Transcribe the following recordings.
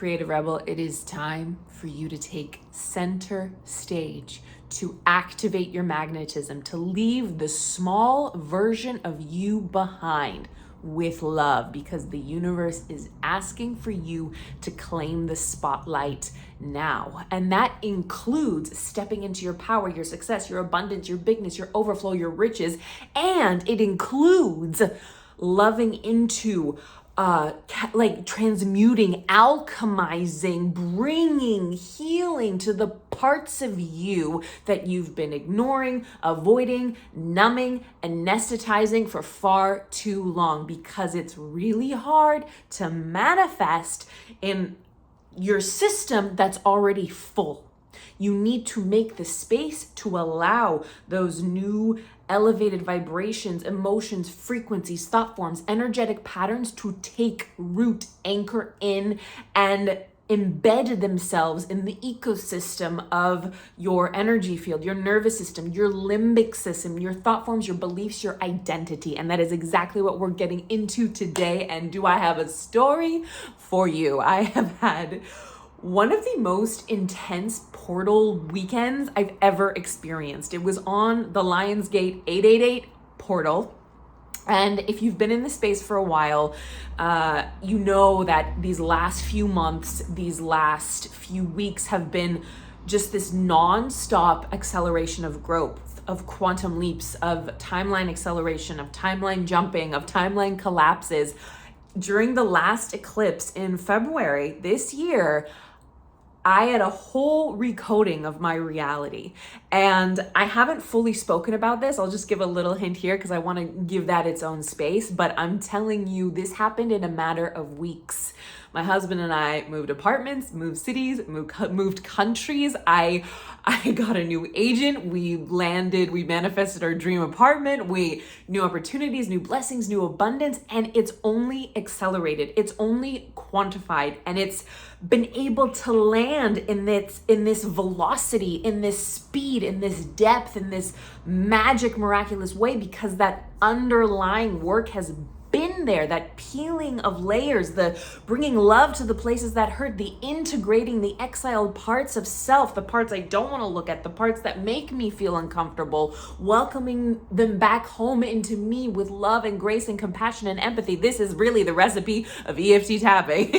Creative Rebel, it is time for you to take center stage, to activate your magnetism, to leave the small version of you behind with love, because the universe is asking for you to claim the spotlight now. And that includes stepping into your power, your success, your abundance, your bigness, your overflow, your riches. And it includes loving into transmuting, alchemizing, bringing healing to the parts of you that you've been ignoring, avoiding, numbing, anesthetizing for far too long, because it's really hard to manifest in your system that's already full. You need to make the space to allow those new elevated vibrations, emotions, frequencies, thought forms, energetic patterns to take root, anchor in, and embed themselves in the ecosystem of your energy field, your nervous system, your limbic system, your thought forms, your beliefs, your identity. And that is exactly what we're getting into today. And do I have a story for you? I have had one of the most intense portal weekends I've ever experienced. It was on the Lionsgate 888 portal. And if you've been in the space for a while, you know that these last few months, these last few weeks have been just this non-stop acceleration of growth, of quantum leaps, of timeline acceleration, of timeline jumping, of timeline collapses. During the last eclipse in February this year, I had a whole recoding of my reality, and I haven't fully spoken about this. I'll just give a little hint here because I want to give that its own space, but I'm telling you, this happened in a matter of weeks. My husband and I moved apartments, moved cities, moved countries. I got a new agent. We manifested our dream apartment. New opportunities, new blessings, new abundance, and it's only accelerated. It's only quantified, and it's been able to land in this velocity, in this speed, in this depth, in this magic, miraculous way, because that underlying work has been there, that peeling of layers, the bringing love to the places that hurt, the integrating the exiled parts of self, the parts I don't want to look at, the parts that make me feel uncomfortable, welcoming them back home into me with love and grace and compassion and empathy. This is really the recipe of EFT tapping,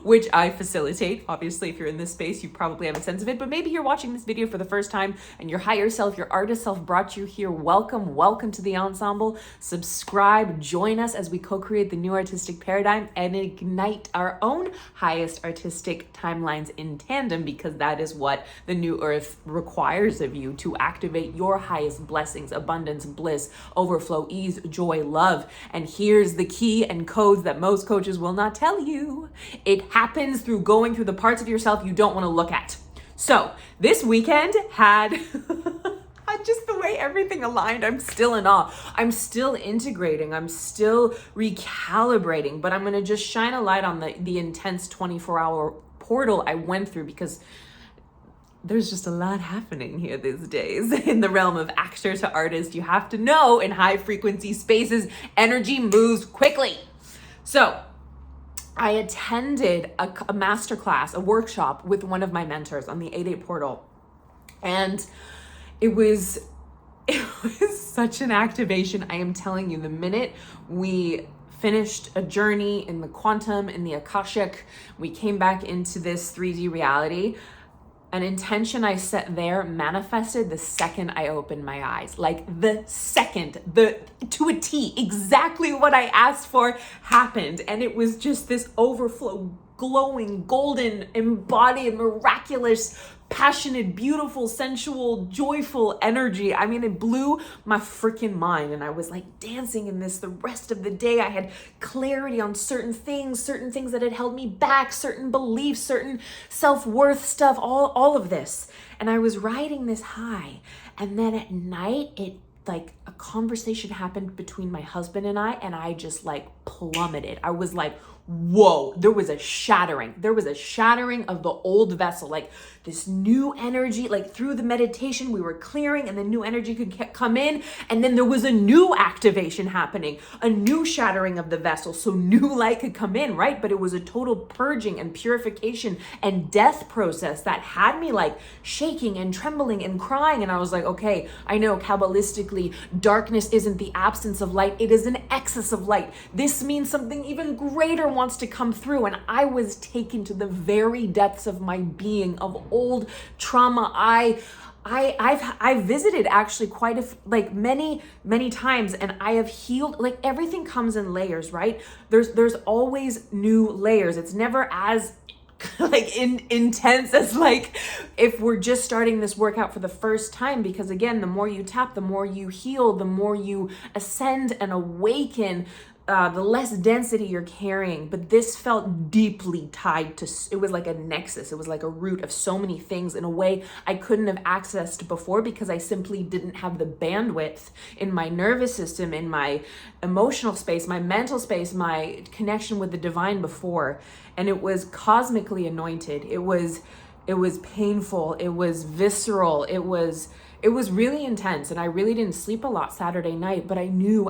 which I facilitate. Obviously, if you're in this space, you probably have a sense of it, but maybe you're watching this video for the first time and your higher self, your artist self brought you here. Welcome to the ensemble. Subscribe, join us as we co-create the new artistic paradigm and ignite our own highest artistic timelines in tandem, because that is what the new earth requires of you, to activate your highest blessings, abundance, bliss, overflow, ease, joy, love. And here's the key and codes that most coaches will not tell you. It happens through going through the parts of yourself you don't want to look at. So this weekend had just the way everything aligned. I'm still in awe. I'm still integrating. I'm still recalibrating, but I'm going to just shine a light on the intense 24-hour portal I went through, because there's just a lot happening here these days in the realm of actor to artist. You have to know, in high frequency spaces, energy moves quickly. So I attended a masterclass, a workshop with one of my mentors on the 88 portal, and it was such an activation. I am telling you, the minute we finished a journey in the quantum, in the Akashic, we came back into this 3D reality, an intention I set there manifested the second I opened my eyes. Like the second, to a T, exactly what I asked for happened. And it was just this overflow, glowing, golden, embodied, miraculous, passionate, beautiful, sensual, joyful energy. I mean, it blew my freaking mind. And I was like dancing in this the rest of the day. I had clarity on certain things that had held me back, certain beliefs, certain self-worth stuff, all of this. And I was riding this high. And then at night, a conversation happened between my husband and I just like plummeted. I was like, whoa, there was a shattering. There was a shattering of the old vessel, like this new energy, like through the meditation, we were clearing and the new energy could come in. And then there was a new activation happening, a new shattering of the vessel. So new light could come in, right? But it was a total purging and purification and death process that had me like shaking and trembling and crying. And I was like, okay, I know Kabbalistically, darkness isn't the absence of light. It is an excess of light. This means something even greater wants to come through. And I was taken to the very depths of my being, of old trauma. I've visited actually quite many times, and I have healed. Like everything comes in layers, right? There's always new layers. It's never as like intense as like if we're just starting this workout for the first time, because again, the more you tap, the more you heal, the more you ascend and awaken, the less density you're carrying. But this felt deeply tied to, it was like a nexus. It was like a root of so many things in a way I couldn't have accessed before, because I simply didn't have the bandwidth in my nervous system, in my emotional space, my mental space, my connection with the divine before. And it was cosmically anointed. It was painful. It was visceral. It was really intense, and I really didn't sleep a lot Saturday night, but I knew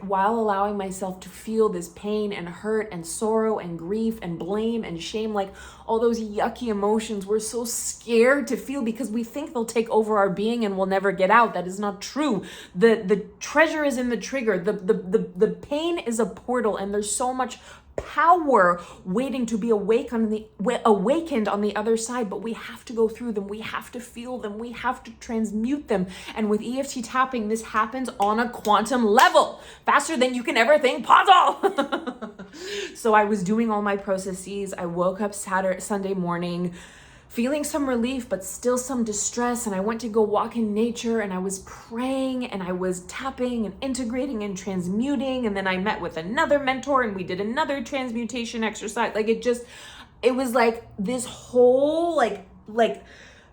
while allowing myself to feel this pain and hurt and sorrow and grief and blame and shame, like all those yucky emotions we're so scared to feel because we think they'll take over our being and we'll never get out. That is not true. The treasure is in the trigger. The pain is a portal, and there's so much power waiting to be awakened on the other side, but we have to go through them. We have to feel them. We have to transmute them. And with EFT tapping, this happens on a quantum level, faster than you can ever think possible. So I was doing all my processes. I woke up Sunday morning feeling some relief, but still some distress. And I went to go walk in nature, and I was praying, and I was tapping and integrating and transmuting. And then I met with another mentor, and we did another transmutation exercise. Like it was like this whole, like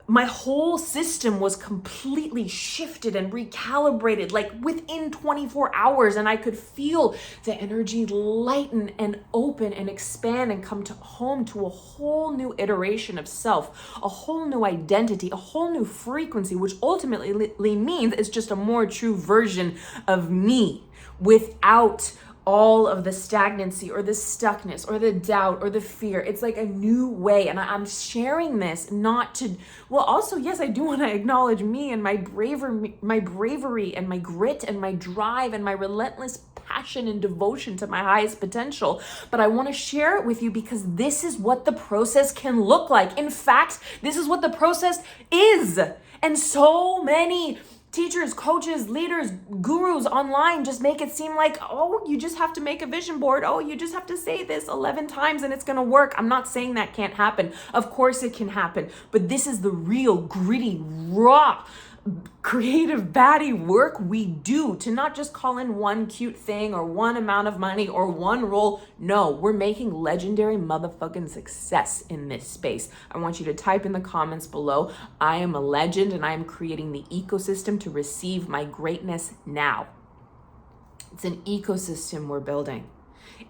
my whole system was completely shifted and recalibrated, like within 24 hours. And I could feel the energy lighten and open and expand and come home to a whole new iteration of self, a whole new identity, a whole new frequency, which ultimately means it's just a more true version of me without all of the stagnancy or the stuckness or the doubt or the fear. It's like a new way. And I'm sharing this not to, well, also, yes, I do want to acknowledge me and my bravery and my grit and my drive and my relentless passion and devotion to my highest potential. But I want to share it with you because this is what the process can look like. In fact, this is what the process is. And so many teachers, coaches, leaders, gurus online just make it seem like, oh, you just have to make a vision board. Oh, you just have to say this 11 times and it's going to work. I'm not saying that can't happen. Of course it can happen. But this is the real, gritty, raw, creative baddie work we do to not just call in one cute thing or one amount of money or one role. No, we're making legendary motherfucking success in this space. I want you to type in the comments below, I am a legend and I am creating the ecosystem to receive my greatness now. It's an ecosystem we're building.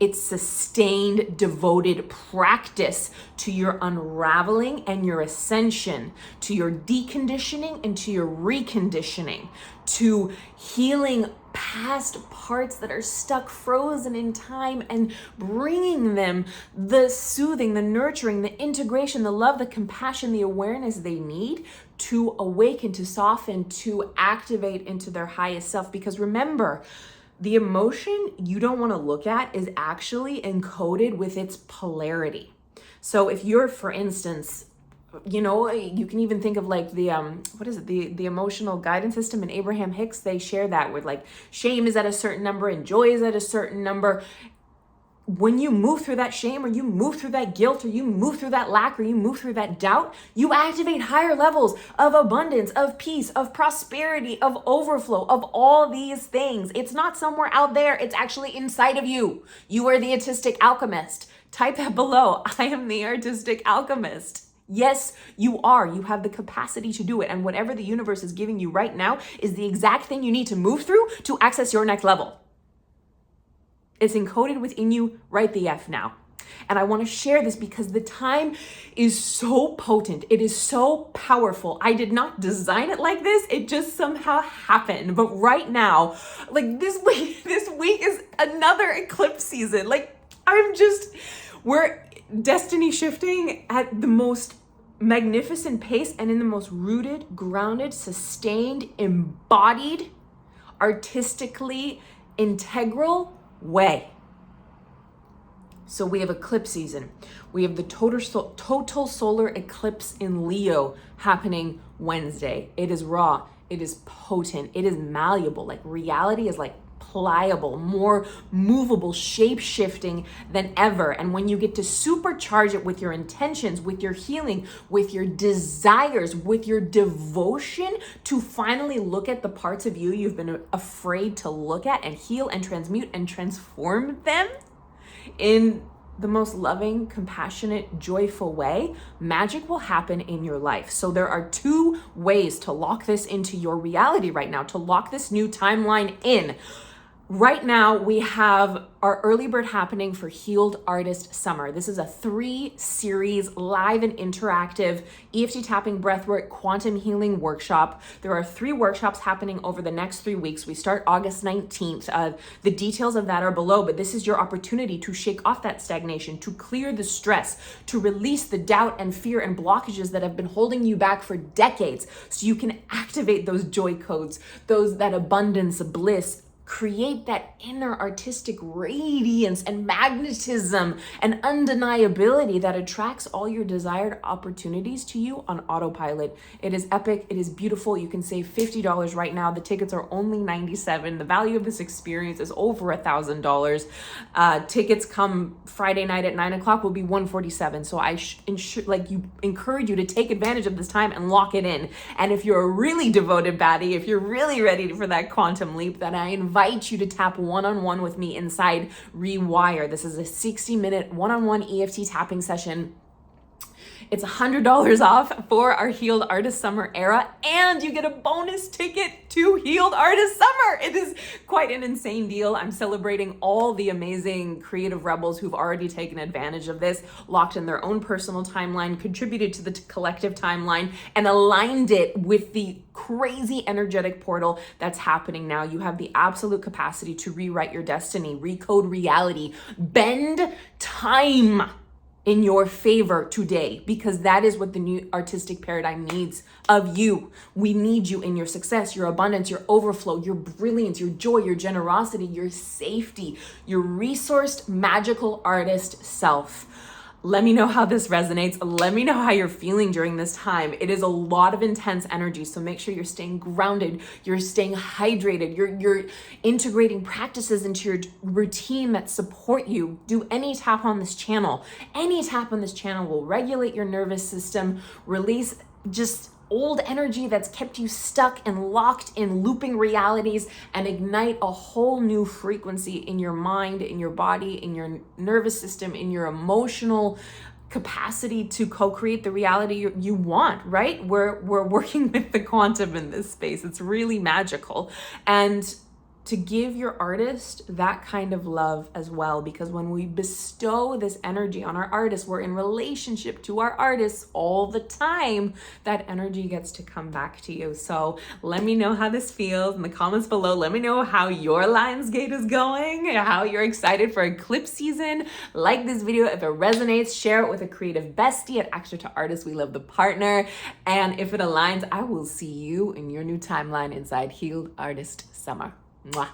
It's sustained, devoted practice to your unraveling and your ascension, to your deconditioning and to your reconditioning, to healing past parts that are stuck, frozen in time, and bringing them the soothing, the nurturing, the integration, the love, the compassion, the awareness they need to awaken, to soften, to activate into their highest self. Because remember, the emotion you don't want to look at is actually encoded with its polarity. So if you're, for instance, you know, you can even think of like the, the emotional guidance system in Abraham Hicks. They share that with like shame is at a certain number and joy is at a certain number. When you move through that shame or you move through that guilt or you move through that lack or you move through that doubt, you activate higher levels of abundance, of peace, of prosperity, of overflow, of all these things. It's not somewhere out there. It's actually inside of you. You are the artistic alchemist. Type that below. I am the artistic alchemist. Yes, you are. You have the capacity to do it. And whatever the universe is giving you right now is the exact thing you need to move through to access your next level. It's encoded within you right the F now. And I want to share this because the time is so potent. It is so powerful. I did not design it like this. It just somehow happened. But right now, like this week is another eclipse season. Like we're destiny shifting at the most magnificent pace and in the most rooted, grounded, sustained, embodied, artistically integral way. So we have eclipse season. We have the total solar eclipse in Leo happening Wednesday. It is raw. It is potent. It is malleable. Like reality is like pliable, more movable, shape-shifting than ever. And when you get to supercharge it with your intentions, with your healing, with your desires, with your devotion to finally look at the parts of you you've been afraid to look at and heal and transmute and transform them in the most loving, compassionate, joyful way, magic will happen in your life. So there are two ways to lock this into your reality right now, to lock this new timeline in. Right now, we have our early bird happening for Healed Artist Summer. This is a 3-series live and interactive EFT tapping, breathwork, quantum healing workshop. There are 3 workshops happening over the next 3 weeks. We start August 19th. The details of that are below, but this is your opportunity to shake off that stagnation, to clear the stress, to release the doubt and fear and blockages that have been holding you back for decades, so you can activate those joy codes, that abundance, bliss, create that inner artistic radiance and magnetism and undeniability that attracts all your desired opportunities to you on autopilot. It is epic. It is beautiful. You can save $50 right now. The tickets are only $97. The value of this experience is over $1,000. Tickets come Friday night at 9 o'clock will be $147. So I encourage you to take advantage of this time and lock it in. And if you're a really devoted baddie, if you're really ready for that quantum leap, then I invite you to tap one-on-one with me inside Rewire. This is a 60-minute one-on-one EFT tapping session. It's $100 off for our Healed Artist Summer era, and you get a bonus ticket to Healed Artist Summer. It is quite an insane deal. I'm celebrating all the amazing creative rebels who've already taken advantage of this, locked in their own personal timeline, contributed to the collective timeline, and aligned it with the crazy energetic portal that's happening now. You have the absolute capacity to rewrite your destiny, recode reality, bend time in your favor today, because that is what the new artistic paradigm needs of you. We need you in your success, your abundance, your overflow, your brilliance, your joy, your generosity, your safety, your resourced, magical artist self. Let me know how this resonates. Let me know how you're feeling during this time. It is a lot of intense energy, so make sure you're staying grounded, you're staying hydrated, you're integrating practices into your routine that support you. Do any tap on this channel. Any tap on this channel will regulate your nervous system, release just old energy that's kept you stuck and locked in looping realities, and ignite a whole new frequency in your mind, in your body, in your nervous system, in your emotional capacity to co-create the reality you want, right? We're working with the quantum in this space. It's really magical. And to give your artist that kind of love as well, because when we bestow this energy on our artists, we're in relationship to our artists all the time. That energy gets to come back to you. So let me know how this feels in the comments below. Let me know how your Lionsgate is going, how you're excited for eclipse season. Like this video if it resonates, share it with a creative bestie at Actor to Artist. We love the partner. And if it aligns, I will see you in your new timeline inside Healed Artist Summer. Mwah.